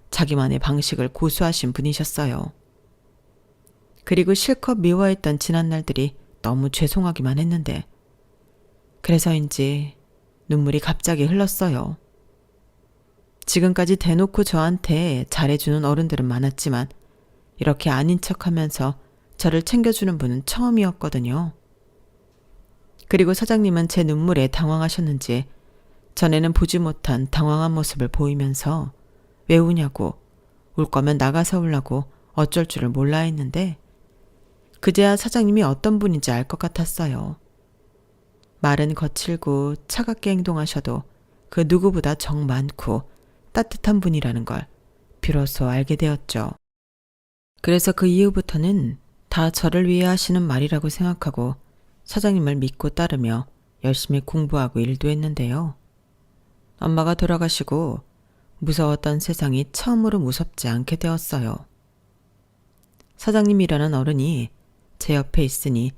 자기만의 방식을 고수하신 분이셨어요. 그리고 실컷 미워했던 지난날들이 너무 죄송하기만 했는데 그래서인지 눈물이 갑자기 흘렀어요. 지금까지 대놓고 저한테 잘해주는 어른들은 많았지만 이렇게 아닌 척하면서 저를 챙겨주는 분은 처음이었거든요. 그리고 사장님은 제 눈물에 당황하셨는지 전에는 보지 못한 당황한 모습을 보이면서 왜 우냐고 울 거면 나가서 울라고 어쩔 줄을 몰라 했는데 그제야 사장님이 어떤 분인지 알 것 같았어요. 말은 거칠고 차갑게 행동하셔도 그 누구보다 정 많고 따뜻한 분이라는 걸 비로소 알게 되었죠. 그래서 그 이후부터는 다 저를 위해 하시는 말이라고 생각하고 사장님을 믿고 따르며 열심히 공부하고 일도 했는데요. 엄마가 돌아가시고 무서웠던 세상이 처음으로 무섭지 않게 되었어요. 사장님이라는 어른이 제 옆에 있으니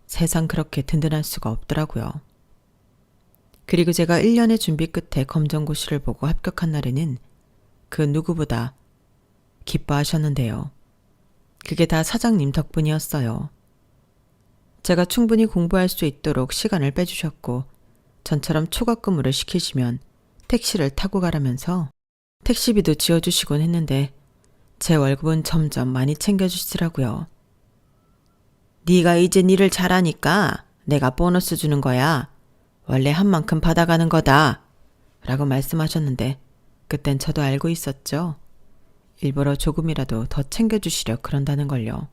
세상 그렇게 든든할 수가 없더라고요. 그리고 제가 1년의 준비 끝에 검정고시를 보고 합격한 날에는 그 누구보다 기뻐하셨는데요. 그게 다 사장님 덕분이었어요. 제가 충분히 공부할 수 있도록 시간을 빼주셨고 전처럼 초과 근무를 시키시면 택시를 타고 가라면서 택시비도 지어주시곤 했는데 제 월급은 점점 많이 챙겨주시더라고요. 네가 이제 일을 잘하니까 내가 보너스 주는 거야. 원래 한 만큼 받아가는 거다. 라고 말씀하셨는데 그땐 저도 알고 있었죠. 일부러 조금이라도 더 챙겨주시려 그런다는 걸요.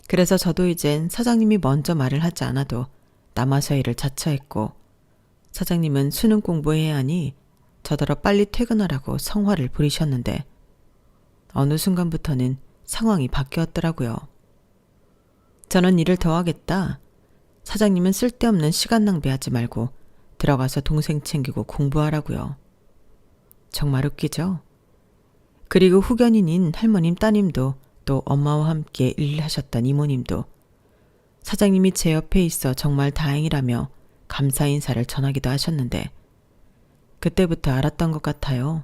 그래서 저도 이젠 사장님이 먼저 말을 하지 않아도 남아서 일을 자처했고 사장님은 수능 공부해야 하니 저더러 빨리 퇴근하라고 성화를 부리셨는데 어느 순간부터는 상황이 바뀌었더라고요. 저는 일을 더 하겠다. 사장님은 쓸데없는 시간 낭비하지 말고 들어가서 동생 챙기고 공부하라고요. 정말 웃기죠? 그리고 후견인인 할머님 따님도 또 엄마와 함께 일하셨던 이모님도 사장님이 제 옆에 있어 정말 다행이라며 감사 인사를 전하기도 하셨는데 그때부터 알았던 것 같아요.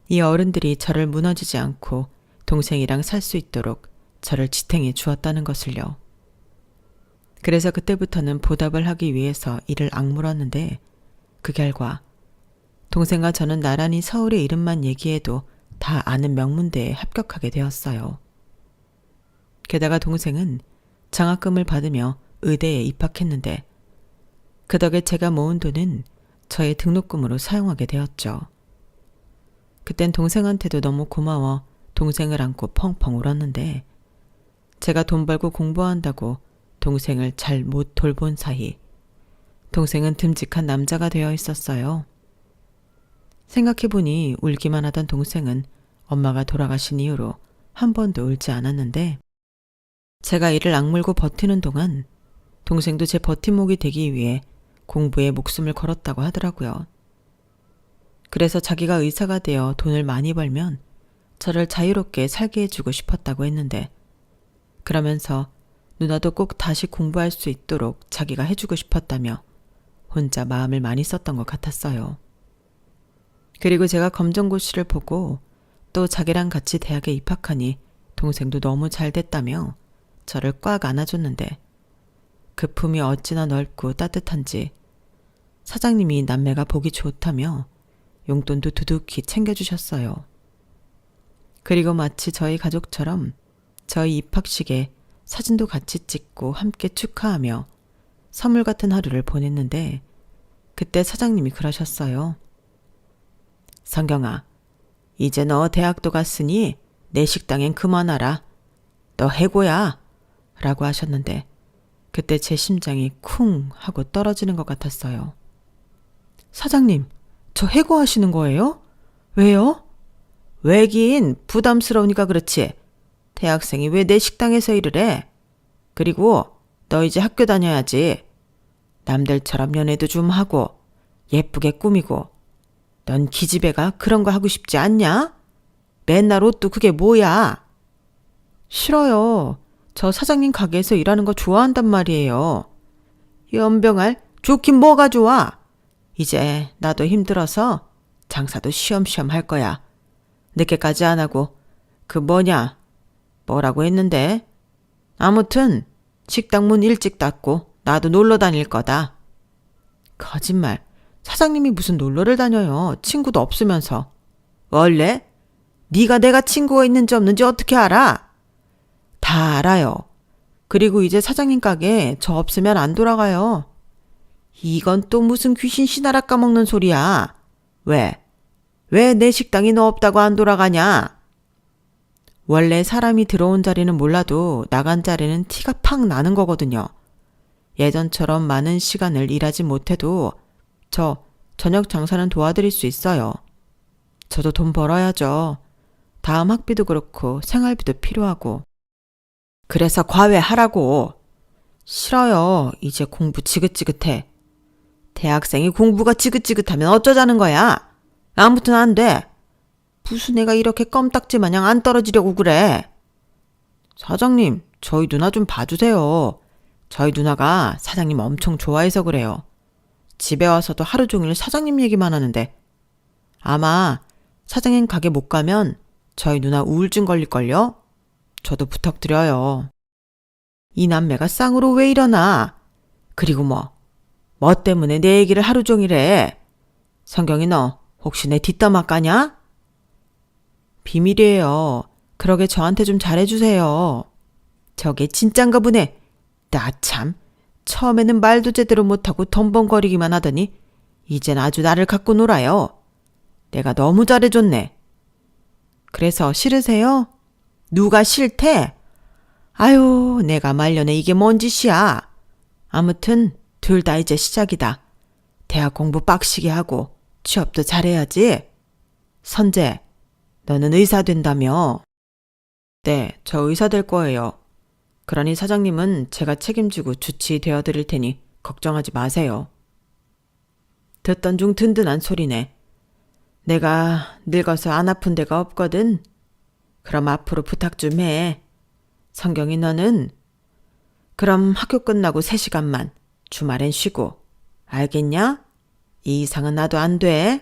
이 어른들이 저를 무너지지 않고 동생이랑 살 수 있도록 저를 지탱해 주었다는 것을요. 그래서 그때부터는 보답을 하기 위해서 일을 악물었는데 그 결과 동생과 저는 나란히 서울의 이름만 얘기해도 다 아는 명문대에 합격하게 되었어요. 게다가 동생은 장학금을 받으며 의대에 입학했는데 그 덕에 제가 모은 돈은 저의 등록금으로 사용하게 되었죠. 그땐 동생한테도 너무 고마워 동생을 안고 펑펑 울었는데 제가 돈 벌고 공부한다고 동생을 잘 못 돌본 사이 동생은 듬직한 남자가 되어 있었어요. 생각해보니 울기만 하던 동생은 엄마가 돌아가신 이후로 한 번도 울지 않았는데 제가 이를 악물고 버티는 동안 동생도 제 버팀목이 되기 위해 공부에 목숨을 걸었다고 하더라고요. 그래서 자기가 의사가 되어 돈을 많이 벌면 저를 자유롭게 살게 해주고 싶었다고 했는데 그러면서 누나도 꼭 다시 공부할 수 있도록 자기가 해주고 싶었다며 혼자 마음을 많이 썼던 것 같았어요. 그리고 제가 검정고시를 보고 또 자기랑 같이 대학에 입학하니 동생도 너무 잘 됐다며 저를 꽉 안아줬는데 그 품이 어찌나 넓고 따뜻한지 사장님이 남매가 보기 좋다며 용돈도 두둑히 챙겨주셨어요. 그리고 마치 저희 가족처럼 저희 입학식에 사진도 같이 찍고 함께 축하하며 선물 같은 하루를 보냈는데 그때 사장님이 그러셨어요. 성경아, 이제 너 대학도 갔으니 내 식당엔 그만하라. 너 해고야. 라고 하셨는데 그때 제 심장이 쿵 하고 떨어지는 것 같았어요. 사장님, 저 해고하시는 거예요? 왜요? 왜긴 부담스러우니까 그렇지. 대학생이 왜 내 식당에서 일을 해? 그리고 너 이제 학교 다녀야지. 남들처럼 연애도 좀 하고 예쁘게 꾸미고. 넌 기집애가 그런 거 하고 싶지 않냐? 맨날 옷도 그게 뭐야? 싫어요. 저 사장님 가게에서 일하는 거 좋아한단 말이에요. 연병알, 좋긴 뭐가 좋아. 이제 나도 힘들어서 장사도 쉬엄쉬엄 할 거야. 늦게까지 안 하고. 그 뭐냐? 뭐라고 했는데? 아무튼 식당 문 일찍 닫고 나도 놀러 다닐 거다. 거짓말. 사장님이 무슨 놀러를 다녀요. 친구도 없으면서. 원래? 네가 내가 친구가 있는지 없는지 어떻게 알아? 다 알아요. 그리고 이제 사장님 가게 저 없으면 안 돌아가요. 이건 또 무슨 귀신 씨나라 까먹는 소리야. 왜? 왜 내 식당이 너 없다고 안 돌아가냐? 원래 사람이 들어온 자리는 몰라도 나간 자리는 티가 팍 나는 거거든요. 예전처럼 많은 시간을 일하지 못해도 저 저녁 장사는 도와드릴 수 있어요. 저도 돈 벌어야죠. 다음 학비도 그렇고 생활비도 필요하고. 그래서 과외하라고. 싫어요. 이제 공부 지긋지긋해. 대학생이 공부가 지긋지긋하면 어쩌자는 거야? 아무튼 안 돼. 무슨 애가 이렇게 껌딱지 마냥 안 떨어지려고 그래. 사장님, 저희 누나 좀 봐주세요. 저희 누나가 사장님 엄청 좋아해서 그래요. 집에 와서도 하루 종일 사장님 얘기만 하는데. 아마 사장님 가게 못 가면 저희 누나 우울증 걸릴걸요? 저도 부탁드려요. 이 남매가 쌍으로 왜 이러나? 그리고 뭐 때문에 내 얘기를 하루 종일 해? 성경이 너 혹시 내 뒷담화 까냐? 비밀이에요. 그러게 저한테 좀 잘해주세요. 저게 진짠가 보네. 나 참. 처음에는 말도 제대로 못하고 덤벙거리기만 하더니 이젠 아주 나를 갖고 놀아요. 내가 너무 잘해줬네. 그래서 싫으세요? 누가 싫대? 아유, 내가 말년에 이게 뭔 짓이야. 아무튼 둘 다 이제 시작이다. 대학 공부 빡시게 하고 취업도 잘해야지. 선재, 너는 의사 된다며? 네, 저 의사 될 거예요. 그러니 사장님은 제가 책임지고 주치되어 드릴 테니 걱정하지 마세요. 듣던 중 든든한 소리네. 내가 늙어서 안 아픈 데가 없거든. 그럼 앞으로 부탁 좀 해. 성경이 너는? 그럼 학교 끝나고 3시간만, 주말엔 쉬고. 알겠냐? 이 이상은 나도 안 돼.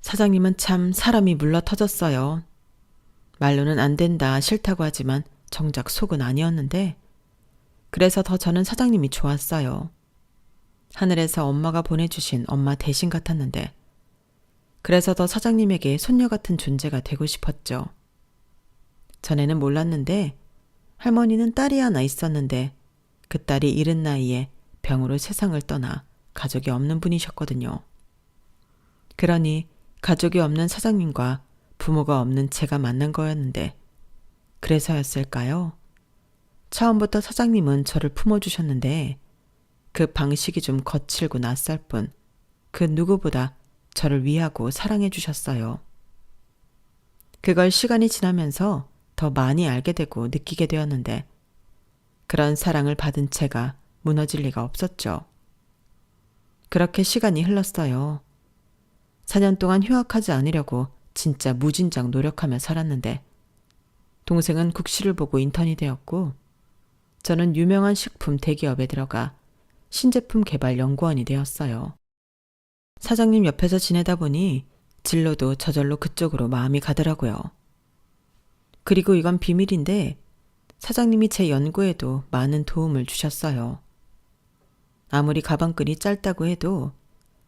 사장님은 참 사람이 물러터졌어요. 말로는 안 된다, 싫다고 하지만 정작 속은 아니었는데, 그래서 더 저는 사장님이 좋았어요. 하늘에서 엄마가 보내주신 엄마 대신 같았는데, 그래서 더 사장님에게 손녀 같은 존재가 되고 싶었죠. 전에는 몰랐는데 할머니는 딸이 하나 있었는데 그 딸이 이른 나이에 병으로 세상을 떠나 가족이 없는 분이셨거든요. 그러니 가족이 없는 사장님과 부모가 없는 제가 만난 거였는데 그래서였을까요? 처음부터 사장님은 저를 품어주셨는데 그 방식이 좀 거칠고 낯설 뿐 그 누구보다 저를 위하고 사랑해 주셨어요. 그걸 시간이 지나면서 더 많이 알게 되고 느끼게 되었는데 그런 사랑을 받은 제가 무너질 리가 없었죠. 그렇게 시간이 흘렀어요. 4년 동안 휴학하지 않으려고 진짜 무진장 노력하며 살았는데 동생은 국시를 보고 인턴이 되었고 저는 유명한 식품 대기업에 들어가 신제품 개발 연구원이 되었어요. 사장님 옆에서 지내다 보니 진로도 저절로 그쪽으로 마음이 가더라고요. 그리고 이건 비밀인데 사장님이 제 연구에도 많은 도움을 주셨어요. 아무리 가방끈이 짧다고 해도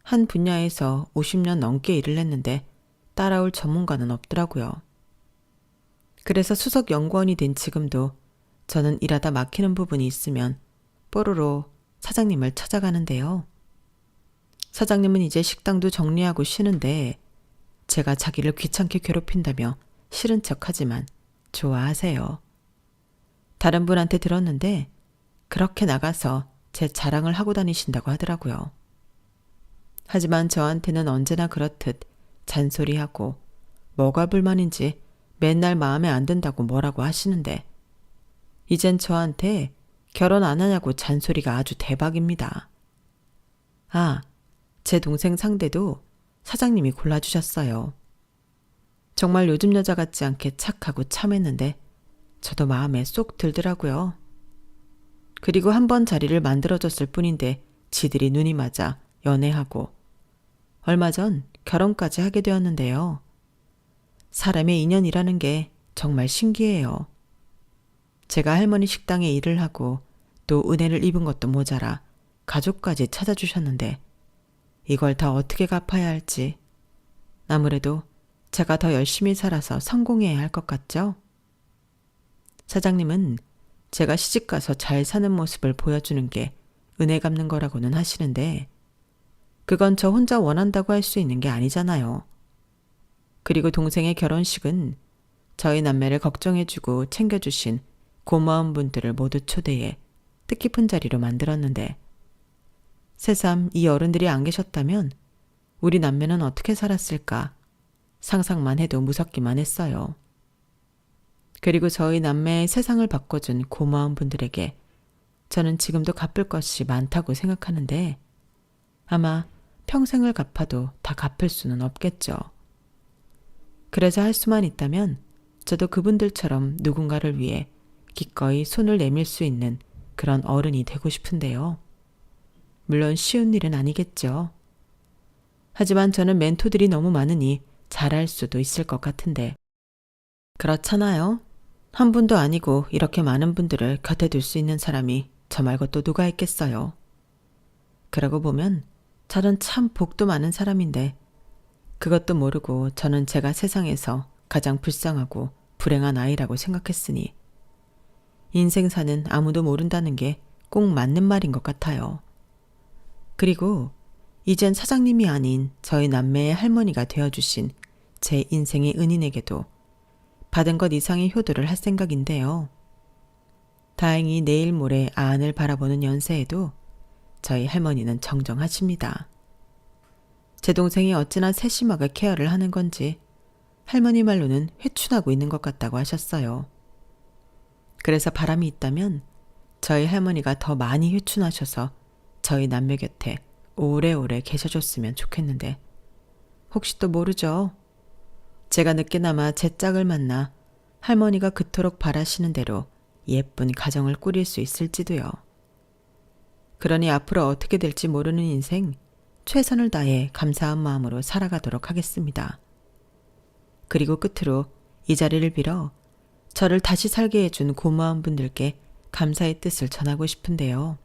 한 분야에서 50년 넘게 일을 했는데 따라올 전문가는 없더라고요. 그래서 수석 연구원이 된 지금도 저는 일하다 막히는 부분이 있으면 뽀로로 사장님을 찾아가는데요. 사장님은 이제 식당도 정리하고 쉬는데 제가 자기를 귀찮게 괴롭힌다며 싫은 척하지만 좋아하세요. 다른 분한테 들었는데 그렇게 나가서 제 자랑을 하고 다니신다고 하더라고요. 하지만 저한테는 언제나 그렇듯 잔소리하고 뭐가 불만인지 맨날 마음에 안 든다고 뭐라고 하시는데 이젠 저한테 결혼 안 하냐고 잔소리가 아주 대박입니다. 아, 제 동생 상대도 사장님이 골라주셨어요. 정말 요즘 여자 같지 않게 착하고 참했는데 저도 마음에 쏙 들더라고요. 그리고 한 번 자리를 만들어줬을 뿐인데 지들이 눈이 맞아 연애하고 얼마 전 결혼까지 하게 되었는데요. 사람의 인연이라는 게 정말 신기해요. 제가 할머니 식당에 일을 하고 또 은혜를 입은 것도 모자라 가족까지 찾아주셨는데 이걸 다 어떻게 갚아야 할지 아무래도 제가 더 열심히 살아서 성공해야 할 것 같죠? 사장님은 제가 시집가서 잘 사는 모습을 보여주는 게 은혜 갚는 거라고는 하시는데 그건 저 혼자 원한다고 할 수 있는 게 아니잖아요. 그리고 동생의 결혼식은 저희 남매를 걱정해주고 챙겨주신 고마운 분들을 모두 초대해 뜻깊은 자리로 만들었는데 새삼 이 어른들이 안 계셨다면 우리 남매는 어떻게 살았을까 상상만 해도 무섭기만 했어요. 그리고 저희 남매의 세상을 바꿔준 고마운 분들에게 저는 지금도 갚을 것이 많다고 생각하는데 아마 평생을 갚아도 다 갚을 수는 없겠죠. 그래서 할 수만 있다면 저도 그분들처럼 누군가를 위해 기꺼이 손을 내밀 수 있는 그런 어른이 되고 싶은데요. 물론 쉬운 일은 아니겠죠. 하지만 저는 멘토들이 너무 많으니 잘할 수도 있을 것 같은데. 그렇잖아요. 한 분도 아니고 이렇게 많은 분들을 곁에 둘 수 있는 사람이 저 말고 또 누가 있겠어요. 그러고 보면 저는 참 복도 많은 사람인데 그것도 모르고 저는 제가 세상에서 가장 불쌍하고 불행한 아이라고 생각했으니 인생사는 아무도 모른다는 게 꼭 맞는 말인 것 같아요. 그리고 이젠 사장님이 아닌 저희 남매의 할머니가 되어주신 제 인생의 은인에게도 받은 것 이상의 효도를 할 생각인데요. 다행히 내일 모레 아안을 바라보는 연세에도 저희 할머니는 정정하십니다. 제 동생이 어찌나 세심하게 케어를 하는 건지 할머니 말로는 회춘하고 있는 것 같다고 하셨어요. 그래서 바람이 있다면 저희 할머니가 더 많이 회춘하셔서 저희 남매 곁에 오래오래 계셔줬으면 좋겠는데 혹시 또 모르죠. 제가 늦게나마 제 짝을 만나 할머니가 그토록 바라시는 대로 예쁜 가정을 꾸릴 수 있을지도요. 그러니 앞으로 어떻게 될지 모르는 인생 최선을 다해 감사한 마음으로 살아가도록 하겠습니다. 그리고 끝으로 이 자리를 빌어 저를 다시 살게 해준 고마운 분들께 감사의 뜻을 전하고 싶은데요.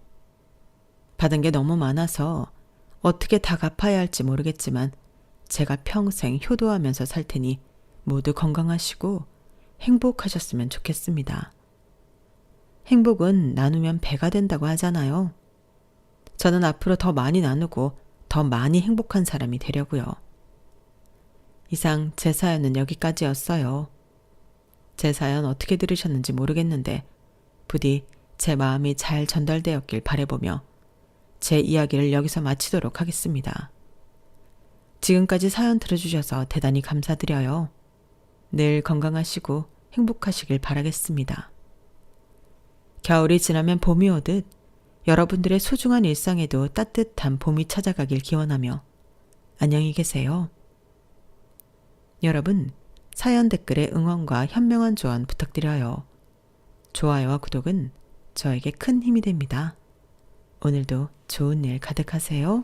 받은 게 너무 많아서 어떻게 다 갚아야 할지 모르겠지만 제가 평생 효도하면서 살 테니 모두 건강하시고 행복하셨으면 좋겠습니다. 행복은 나누면 배가 된다고 하잖아요. 저는 앞으로 더 많이 나누고 더 많이 행복한 사람이 되려고요. 이상 제 사연은 여기까지였어요. 제 사연 어떻게 들으셨는지 모르겠는데 부디 제 마음이 잘 전달되었길 바라보며 제 이야기를 여기서 마치도록 하겠습니다. 지금까지 사연 들어주셔서 대단히 감사드려요. 늘 건강하시고 행복하시길 바라겠습니다. 겨울이 지나면 봄이 오듯 여러분들의 소중한 일상에도 따뜻한 봄이 찾아가길 기원하며 안녕히 계세요. 여러분, 사연 댓글에 응원과 현명한 조언 부탁드려요. 좋아요와 구독은 저에게 큰 힘이 됩니다. 오늘도 좋은 일 가득하세요.